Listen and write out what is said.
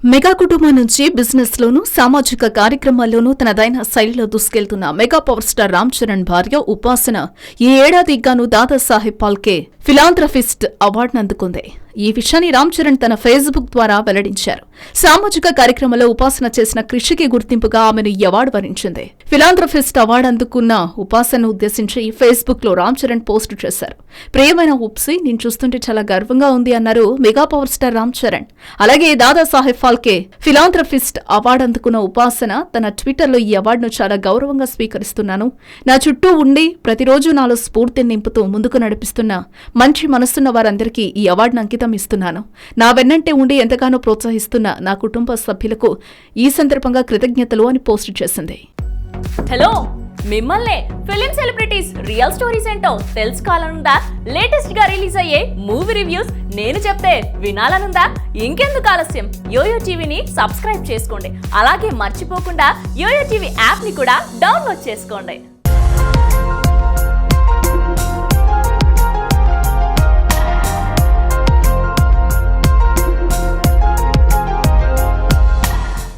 Mega కుటుంబం నుంచి business లోనూ సామాజిక కార్యక్రమాల్లోనూ తనదైన శైలిలో దూసుకెళ్తున్న mega power star Ram Charan భార్య ఉపాసన ఈ ఏడాదికి గాను దాదాసాహెబ్ ఫాల్కే ఫిలాంథ్రఫిస్ట్ అవార్డును అందుకుంది. ఈ విషయాన్ని రామ్ చరణ్ తన ఫేస్బుక్ ద్వారా వెల్లడించారు. సామాజిక కార్యక్రమంలో ఉపాసన చేసిన కృషికి గుర్తింపుగా ఆమెను ఈ అవార్డు వరించింది. ఫిలాంథ్రఫిస్ట్ అవార్డు అందుకున్న ఉపాసనను ఉద్దేశించి ఫేస్బుక్ లో రామ్ చరణ్ పోస్టు చేశారు. ప్రియమైన ఉప్సీ, నేను చూస్తుంటే చాలా గర్వంగా ఉంది అన్నారు mega power star Ram Charan. అలాగే దాదాసాహెబ్ ఫాల్కే ఫిలాంథ్రఫిస్ట్ అవార్డు అందుకున్న ఉపాసన తన ట్విట్టర్లో ఈ అవార్డును చాలా గౌరవంగా స్వీకరిస్తున్నాను. నా చుట్టూ ఉండి ప్రతిరోజు నాలో స్ఫూర్తిని నింపుతూ ముందుకు నడిపిస్తున్న మంచి మనసున్న వారందరికీ ఈ అవార్డును అంకితం ఇస్తున్నాను. నా వెన్నంటే ఉండి ఎంతగానో ప్రోత్సహిస్తున్న నా కుటుంబ సభ్యులకు ఈ సందర్భంగా కృతజ్ఞతలు అని పోస్టు చేసింది. హలో, మిమ్మల్నే ఫిలిం సెలబ్రిటీస్ రియల్ స్టోరీస్ ఏంటో తెలుసుకోవాలనుందా? లేటెస్ట్ గా రిలీజ్ అయ్యే మూవీ రివ్యూస్ నేను చెప్తే వినాలనుందా? ఇంకెందుకు ఆలస్యం, యోయో టీవీని సబ్స్క్రైబ్ చేసుకోండి. అలాగే మర్చిపోకుండా యోయో టీవీ యాప్ ని కూడా డౌన్లోడ్ చేసుకోండి.